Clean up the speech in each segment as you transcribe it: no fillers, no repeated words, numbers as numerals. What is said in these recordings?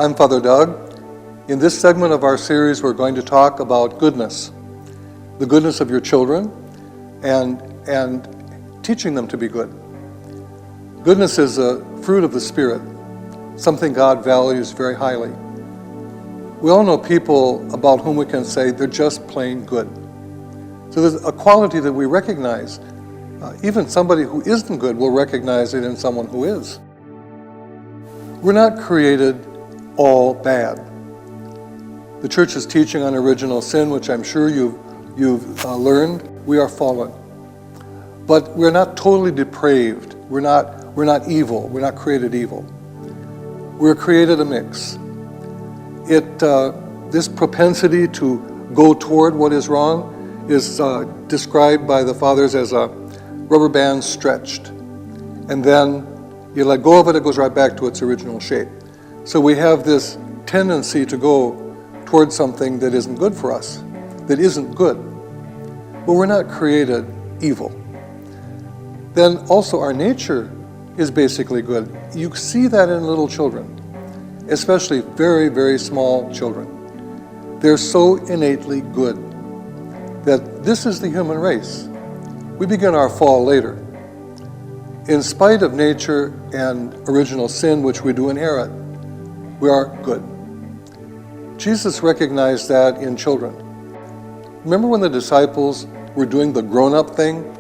I'm Father Doug. In this segment of our series, we're going to talk about goodness, the goodness of your children, and teaching them to be good. Goodness is a fruit of the Spirit, something God values very highly. We all know people about whom we can say they're just plain good. So there's a quality that we recognize. Even somebody who isn't good will recognize it in someone who is. We're not created all bad. The Church's teaching on original sin, which I'm sure you've learned, we are fallen. But we're not totally depraved. We're not evil. We're not created evil. We're created a mix. This propensity to go toward what is wrong is described by the fathers as a rubber band stretched. And then you let go of it, it goes right back to its original shape. So we have this tendency to go towards something that isn't good for us, that isn't good. But we're not created evil. Then also our nature is basically good. You see that in little children, especially very, very small children. They're so innately good that this is the human race. We begin our fall later. In spite of nature and original sin, which we do inherit, we are good. Jesus recognized that in children. Remember when the disciples were doing the grown-up thing?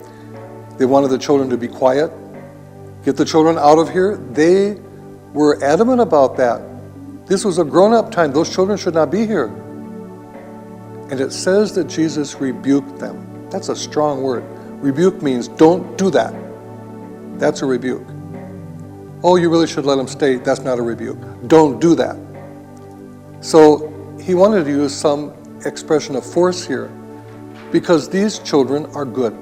They wanted the children to be quiet, get the children out of here. They were adamant about that. This was a grown-up time. Those children should not be here. And it says that Jesus rebuked them. That's a strong word. Rebuke means don't do that. That's a rebuke. Oh, you really should let them stay. That's not a rebuke. Don't do that. So he wanted to use some expression of force here because these children are good.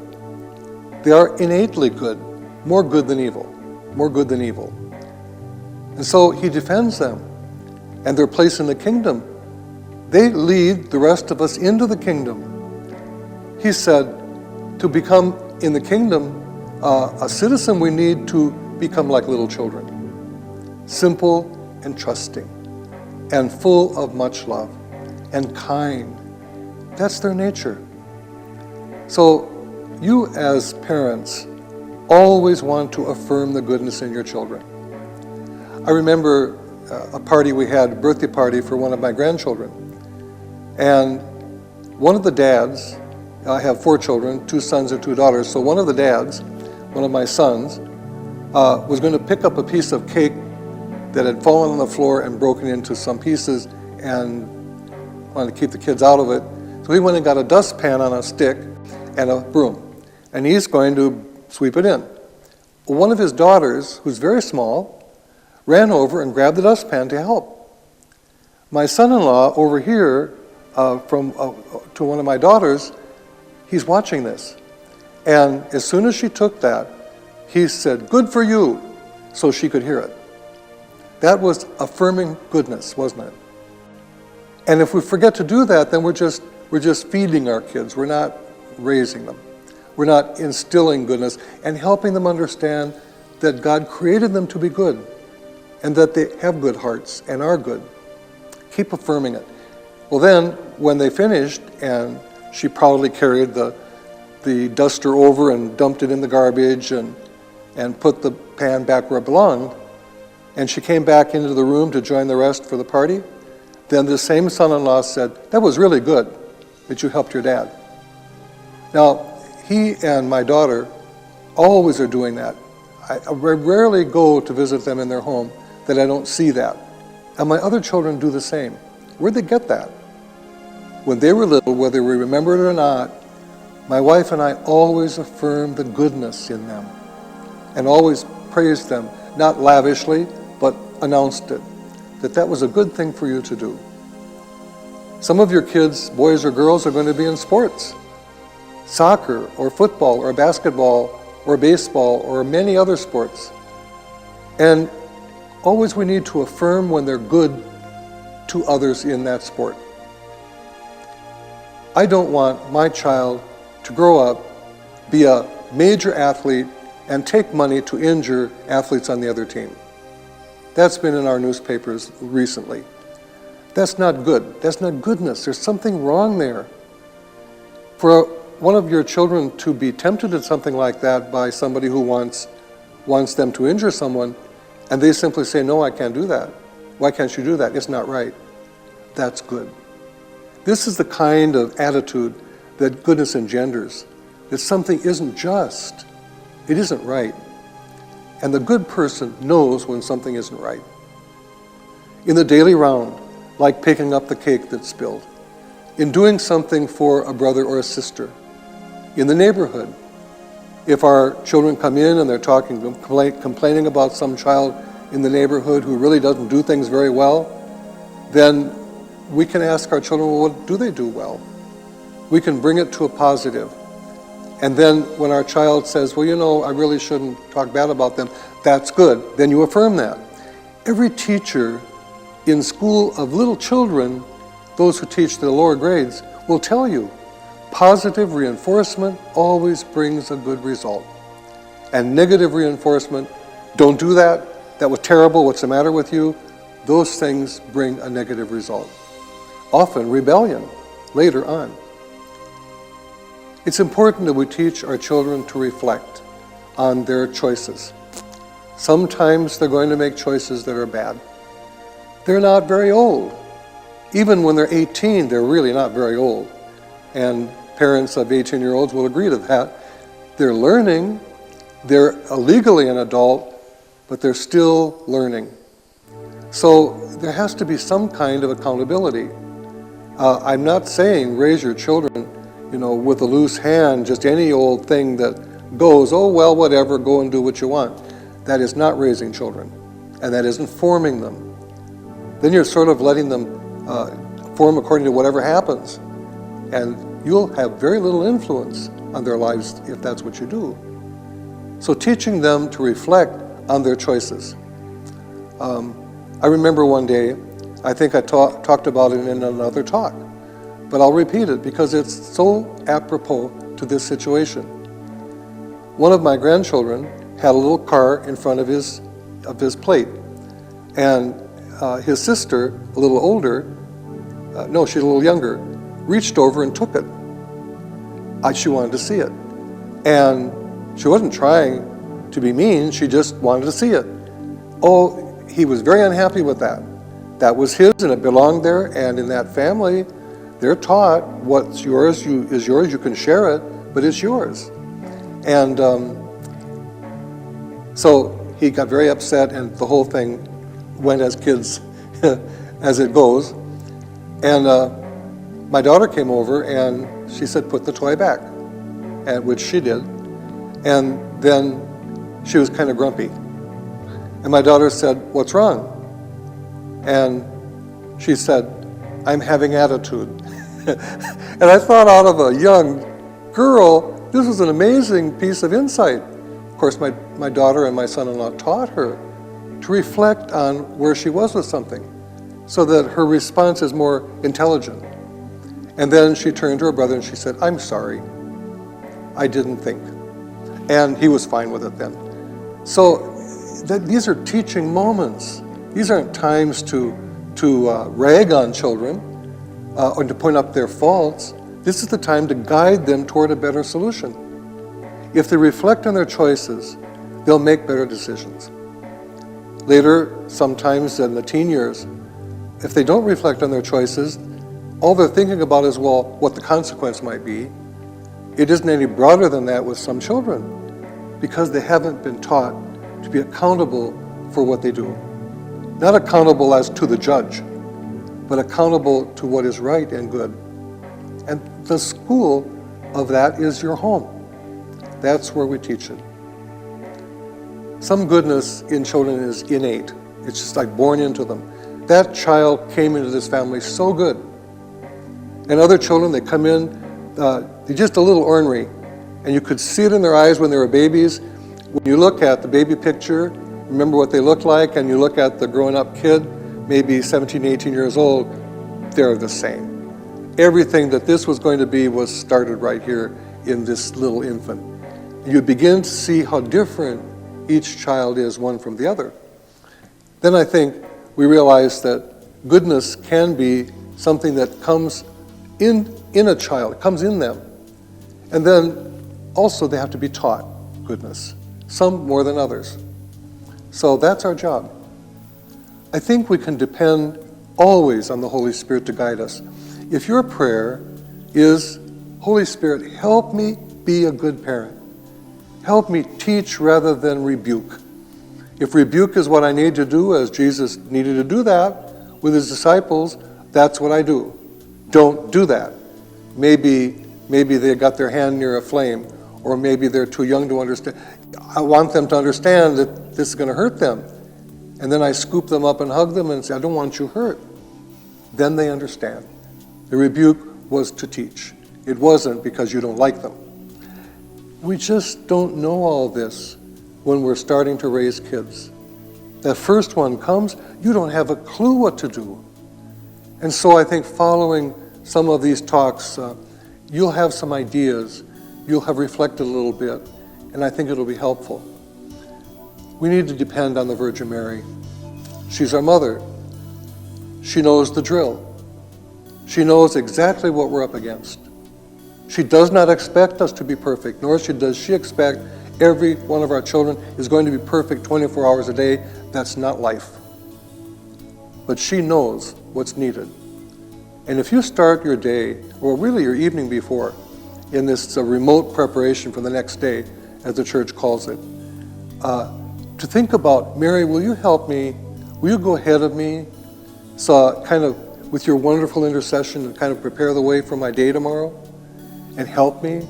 They are innately good, more good than evil, more good than evil. And so he defends them and their place in the kingdom. They lead the rest of us into the kingdom. He said to become in the kingdom a citizen, we need to become like little children, simple and trusting and full of much love and kind. That's their nature. So you as parents always want to affirm the goodness in your children. I remember a party we had, a birthday party for one of my grandchildren. And one of the dads, I have 4 children, 2 sons and 2 daughters, so one of the dads, one of my sons, was going to pick up a piece of cake that had fallen on the floor and broken into some pieces and wanted to keep the kids out of it. So he went and got a dustpan on a stick and a broom, and he's going to sweep it in. One of his daughters, who's very small, ran over and grabbed the dustpan to help. My son-in-law over here, to one of my daughters, he's watching this. And as soon as she took that, he said, "Good for you," so she could hear it. That was affirming goodness, wasn't it? And if we forget to do that, then we're just feeding our kids. We're not raising them. We're not instilling goodness and helping them understand that God created them to be good and that they have good hearts and are good. Keep affirming it. Well then, when they finished and she proudly carried the duster over and dumped it in the garbage and put the pan back where it belonged, and she came back into the room to join the rest for the party, then the same son-in-law said, "That was really good that you helped your dad." Now, he and my daughter always are doing that. I rarely go to visit them in their home that I don't see that. And my other children do the same. Where'd they get that? When they were little, whether we remember it or not, my wife and I always affirmed the goodness in them and always praised them, not lavishly, but announced it, that was a good thing for you to do. Some of your kids, boys or girls, are going to be in sports, soccer or football or basketball or baseball or many other sports. And always we need to affirm when they're good to others in that sport. I don't want my child to grow up, be a major athlete, and take money to injure athletes on the other team. That's been in our newspapers recently. That's not good. That's not goodness. There's something wrong there. For one of your children to be tempted at something like that by somebody who wants them to injure someone, and they simply say, no, I can't do that. Why can't you do that? It's not right. That's good. This is the kind of attitude that goodness engenders. That something isn't just. It isn't right. And the good person knows when something isn't right. In the daily round, like picking up the cake that's spilled, in doing something for a brother or a sister, in the neighborhood, if our children come in and they're complaining about some child in the neighborhood who really doesn't do things very well, then we can ask our children, well, what do they do well? We can bring it to a positive. And then when our child says, well, you know, I really shouldn't talk bad about them, that's good. Then you affirm that. Every teacher in school of little children, those who teach the lower grades, will tell you, positive reinforcement always brings a good result. And negative reinforcement, don't do that, that was terrible, what's the matter with you? Those things bring a negative result. Often rebellion later on. It's important that we teach our children to reflect on their choices. Sometimes they're going to make choices that are bad. They're not very old. Even when they're 18, they're really not very old. And parents of 18-year-olds will agree to that. They're learning. They're legally an adult, but they're still learning. So there has to be some kind of accountability. I'm not saying raise your children, with a loose hand, just any old thing that goes, oh, well, whatever, go and do what you want. That is not raising children, and that isn't forming them. Then you're sort of letting them form according to whatever happens, and you'll have very little influence on their lives if that's what you do. So teaching them to reflect on their choices. I remember one day, I think I talked about it in another talk, but I'll repeat it because it's so apropos to this situation. One of my grandchildren had a little car in front of his plate, and his sister, a little older, she's a little younger, reached over and took it. She wanted to see it. And she wasn't trying to be mean, she just wanted to see it. Oh, he was very unhappy with that. That was his and it belonged there, and in that family, they're taught what's yours is yours, you can share it, but it's yours. And so he got very upset, and the whole thing went as kids, as it goes. And my daughter came over and she said, put the toy back, and which she did. And then she was kind of grumpy. And my daughter said, what's wrong? And she said, I'm having attitude. And I thought, out of a young girl, this was an amazing piece of insight. Of course, my daughter and my son-in-law taught her to reflect on where she was with something so that her response is more intelligent. And then she turned to her brother and she said, I'm sorry, I didn't think. And he was fine with it then. So these are teaching moments. These aren't times to rag on children or to point up their faults. This is the time to guide them toward a better solution. If they reflect on their choices, they'll make better decisions. Later, sometimes in the teen years, if they don't reflect on their choices, all they're thinking about is, well, what the consequence might be. It isn't any broader than that with some children, because they haven't been taught to be accountable for what they do. Not accountable as to the judge, but accountable to what is right and good. And the school of that is your home. That's where we teach it. Some goodness in children is innate. It's just like born into them. That child came into this family so good. And other children, they come in, they're just a little ornery. And you could see it in their eyes when they were babies. When you look at the baby picture, remember what they look like, and you look at the grown-up kid, maybe 17, 18 years old, they're the same. Everything that this was going to be was started right here in this little infant. You begin to see how different each child is one from the other. Then I think we realize that goodness can be something that comes in a child, comes in them. And then also they have to be taught goodness, some more than others. So that's our job. I think we can depend always on the Holy Spirit to guide us. If your prayer is, Holy Spirit, help me be a good parent. Help me teach rather than rebuke. If rebuke is what I need to do, as Jesus needed to do that with his disciples, that's what I do. Don't do that. Maybe they got their hand near a flame, or maybe they're too young to understand. I want them to understand that this is going to hurt them. And then I scoop them up and hug them and say, I don't want you hurt. Then they understand. The rebuke was to teach. It wasn't because you don't like them. We just don't know all this when we're starting to raise kids. That first one comes, you don't have a clue what to do. And so I think following some of these talks, you'll have some ideas, you'll have reflected a little bit, and I think it'll be helpful. We need to depend on the Virgin Mary. She's our mother. She knows the drill. She knows exactly what we're up against. She does not expect us to be perfect, nor does she expect every one of our children is going to be perfect 24 hours a day. That's not life. But she knows what's needed. And if you start your day, or really your evening before, in this remote preparation for the next day, as the church calls it, to think about, Mary, will you help me? Will you go ahead of me? So kind of with your wonderful intercession and kind of prepare the way for my day tomorrow and help me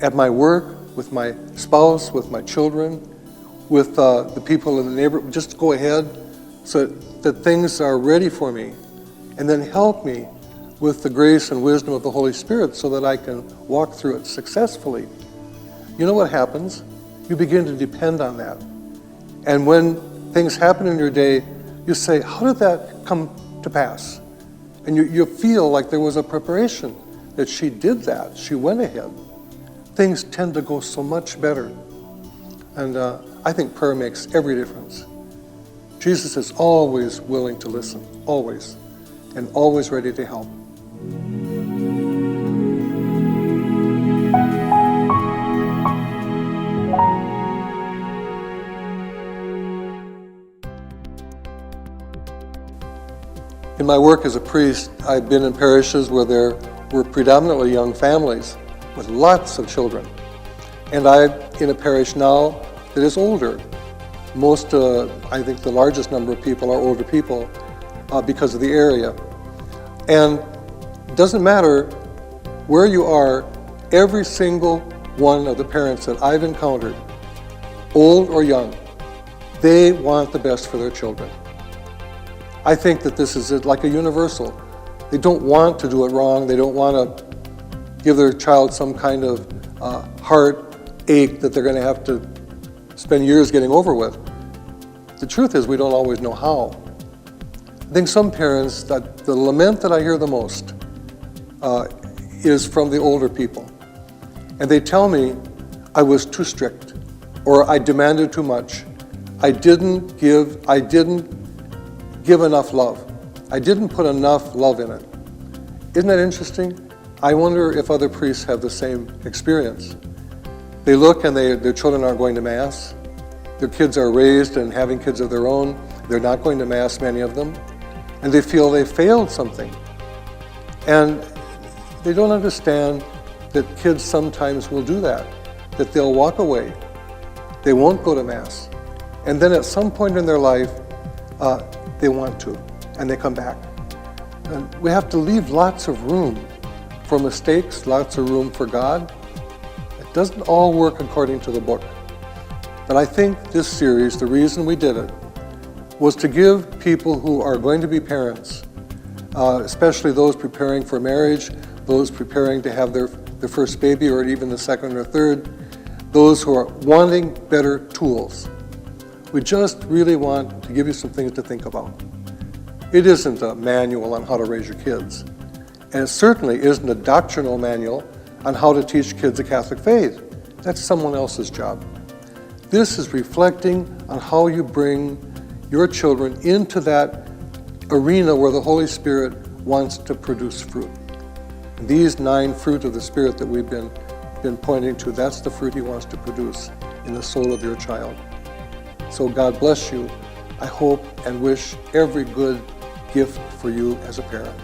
at my work, with my spouse, with my children, with the people in the neighborhood. Just go ahead so that things are ready for me, and then help me with the grace and wisdom of the Holy Spirit so that I can walk through it successfully. You know what happens? You begin to depend on that. And when things happen in your day, you say, how did that come to pass? And you feel like there was a preparation, that she did that, she went ahead. Things tend to go so much better. And I think prayer makes every difference. Jesus is always willing to listen, always, and always ready to help. In my work as a priest, I've been in parishes where there were predominantly young families with lots of children. And I'm in a parish now that is older. Most, I think the largest number of people are older people because of the area. And it doesn't matter where you are, every single one of the parents that I've encountered, old or young, they want the best for their children. I think that this is like a universal. They don't want to do it wrong. They don't want to give their child some kind of heartache that they're going to have to spend years getting over with. The truth is we don't always know how. I think some parents, that the lament that I hear the most is from the older people. And they tell me, I was too strict, or I demanded too much. I didn't give enough love. I didn't put enough love in it. Isn't that interesting? I wonder if other priests have the same experience. They look and their children aren't going to Mass. Their kids are raised and having kids of their own. They're not going to Mass, many of them. And they feel they failed something. And they don't understand that kids sometimes will do that they'll walk away. They won't go to Mass. And then at some point in their life, they want to, and they come back. And we have to leave lots of room for mistakes, lots of room for God. It doesn't all work according to the book. But I think this series, the reason we did it, was to give people who are going to be parents, especially those preparing for marriage, those preparing to have their first baby or even the second or third, those who are wanting better tools. We just really want to give you some things to think about. It isn't a manual on how to raise your kids. And it certainly isn't a doctrinal manual on how to teach kids the Catholic faith. That's someone else's job. This is reflecting on how you bring your children into that arena where the Holy Spirit wants to produce fruit. These 9 fruit of the Spirit that we've been pointing to, that's the fruit He wants to produce in the soul of your child. So God bless you. I hope and wish every good gift for you as a parent.